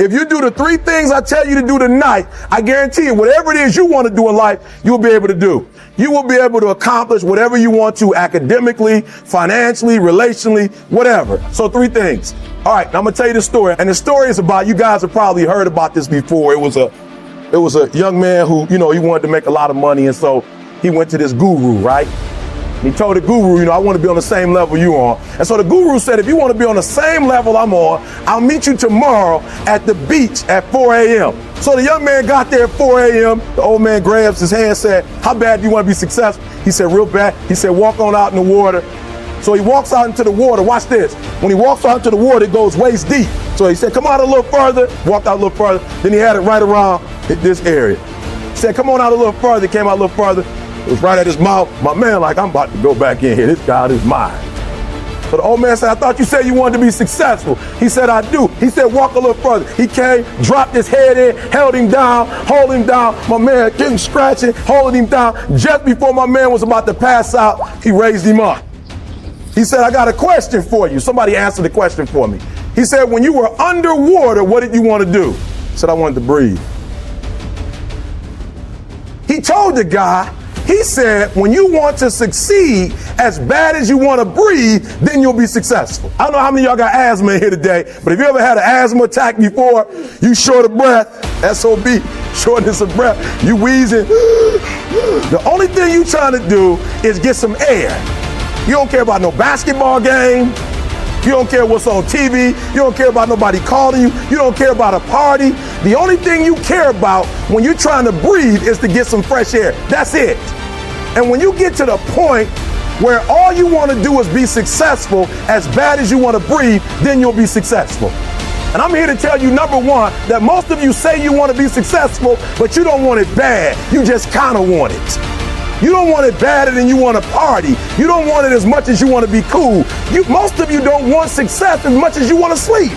If you do the 3 things I tell you to do tonight, I guarantee you, whatever it is you want to do in life, you'll be able to do. You will be able to accomplish whatever you want to academically, financially, relationally, whatever. So 3 things. All right, now I'm going to tell you the story. And the story is about, you guys have probably heard about this before. It was a young man who, he wanted to make a lot of money. And so he went to this guru, right? He told the guru, I want to be on the same level you on. And so the guru said, if you want to be on the same level I'm on, I'll meet you tomorrow at the beach at 4 a.m. So the young man got there at 4 a.m. The old man grabs his hand and said, how bad do you want to be successful? He said, real bad. He said, walk on out in the water. So he walks out into the water. Watch this. When he walks out into the water, it goes waist deep. So he said, come out a little further. Walked out a little further. Then he had it right around this area. He said, come on out a little further. Came out a little further. It was right at his mouth. My man, like, I'm about to go back in here. This God is mine. So the old man said, I thought you said you wanted to be successful. He said, I do. He said, walk a little further. He came, dropped his head in, held him down, hold him down. My man getting scratching, holding him down. Just before my man was about to pass out, he raised him up. He said, I got a question for you. Somebody answer the question for me. He said, when you were underwater, what did you want to do? He said, I wanted to breathe. He told the guy, he said, when you want to succeed as bad as you want to breathe, then you'll be successful. I don't know how many of y'all got asthma in here today, but if you ever had an asthma attack before, you short of breath, SOB, shortness of breath, you wheezing. The only thing you trying to do is get some air. You don't care about no basketball game. You don't care what's on TV. You don't care about nobody calling you. You don't care about a party. The only thing you care about when you're trying to breathe is to get some fresh air. That's it. And when you get to the point where all you want to do is be successful as bad as you want to breathe, then you'll be successful. And I'm here to tell you, number one, that most of you say you want to be successful, but you don't want it bad. You just kind of want it. You don't want it badder than you want to party. You don't want it as much as you want to be cool. Most of you don't want success as much as you want to sleep.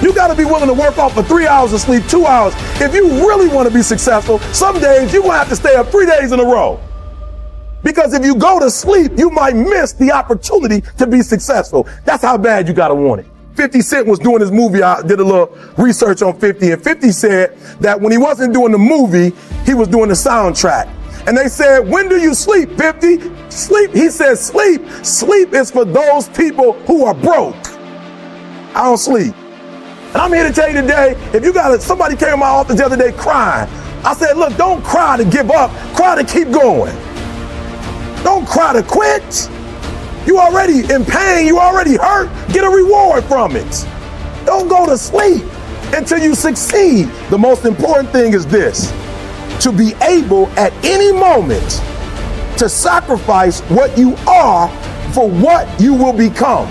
You got to be willing to work off for 3 hours of sleep, 2 hours. If you really want to be successful, some days you're going to have to stay up 3 days in a row. Because if you go to sleep, you might miss the opportunity to be successful. That's how bad you got to want it. 50 Cent was doing his movie. I did a little research on 50, and 50 said that when he wasn't doing the movie, he was doing the soundtrack. And they said, when do you sleep, 50? Sleep. He said, sleep. Sleep is for those people who are broke. I don't sleep. And I'm here to tell you today, if you got somebody came to my office the other day crying. I said, look, don't cry to give up. Cry to keep going. Don't cry to quit. You already in pain. You already hurt. Get a reward from it. Don't go to sleep until you succeed. The most important thing is this: to be able at any moment to sacrifice what you are for what you will become.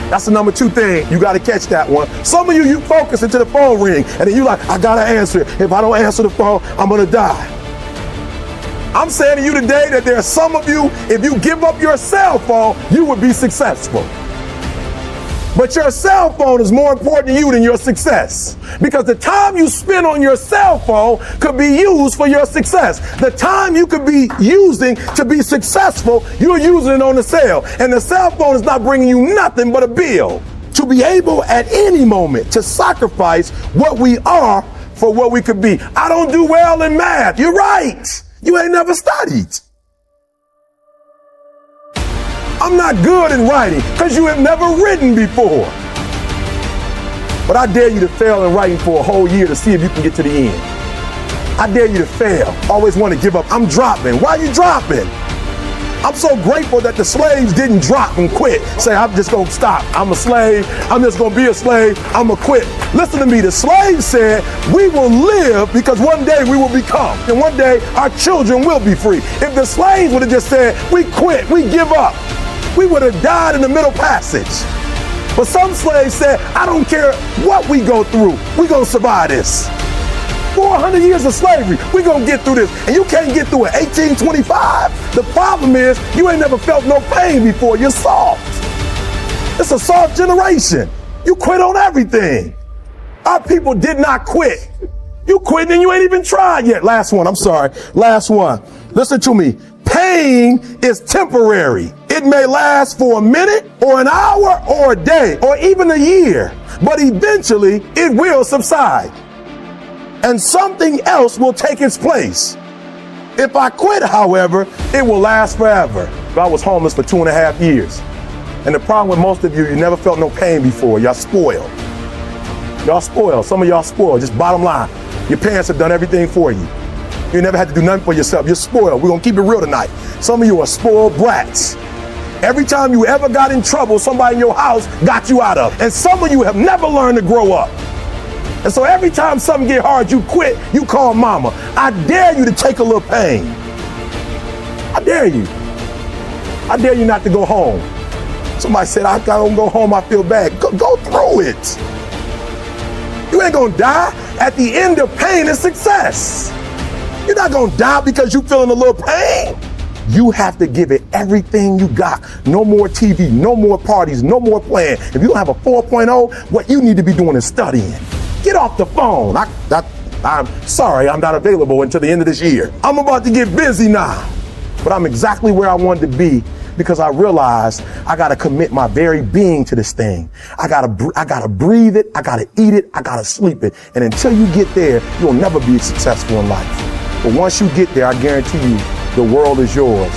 That's the number 2 thing. You got to catch that one. Some of you focus until the phone ring, and then you like, I got to answer it. If I don't answer the phone, I'm going to die. I'm saying to you today that there are some of you, if you give up your cell phone, you would be successful. But your cell phone is more important to you than your success. Because the time you spend on your cell phone could be used for your success. The time you could be using to be successful, you're using it on the cell. And the cell phone is not bringing you nothing but a bill. To be able at any moment to sacrifice what we are for what we could be. I don't do well in math. You're right. You ain't never studied. I'm not good in writing because you have never written before. But I dare you to fail in writing for a whole year to see if you can get to the end. I dare you to fail. Always want to give up. I'm dropping. Why are you dropping? I'm so grateful that the slaves didn't drop and quit. Say, I'm just going to stop. I'm a slave. I'm just going to be a slave. I'm going to quit. Listen to me. The slaves said, we will live because one day we will become. And one day our children will be free. If the slaves would have just said, we quit, we give up, we would have died in the Middle Passage. But some slaves said, I don't care what we go through. We're going to survive this. 400 years of slavery. We're going to get through this. And you can't get through it. 1825. The problem is you ain't never felt no pain before. You're soft. It's a soft generation. You quit on everything. Our people did not quit. You quit and you ain't even tried yet. Last one. I'm sorry. Last one. Listen to me. Pain is temporary. It may last for a minute or an hour or a day or even a year. but eventually it will subside and something else will take its place. If I quit, however, it will last forever. I was homeless for 2.5 years. And the problem with most of you, you never felt no pain before. Y'all spoiled. Y'all spoiled. Some of y'all spoiled. Just bottom line. Your parents have done everything for you. You never had to do nothing for yourself. You're spoiled. We're going to keep it real tonight. Some of you are spoiled brats. Every time you ever got in trouble, somebody in your house got you out of it. And some of you have never learned to grow up. And so every time something get hard, you quit, you call mama. I dare you to take a little pain. I dare you. I dare you not to go home. Somebody said, I don't go home, I feel bad. Go through it. You ain't gonna die. At the end of pain is success. You're not gonna die because you feeling a little pain. You have to give it everything you got. No more TV, no more parties, no more playing. If you don't have a 4.0, what you need to be doing is studying. Get off the phone. I'm sorry, I'm not available until the end of this year. I'm about to get busy now, but I'm exactly where I wanted to be because I realized I got to commit my very being to this thing. I got to breathe it. I got to eat it. I got to sleep it. And until you get there, you'll never be successful in life. But once you get there, I guarantee you, the world is yours.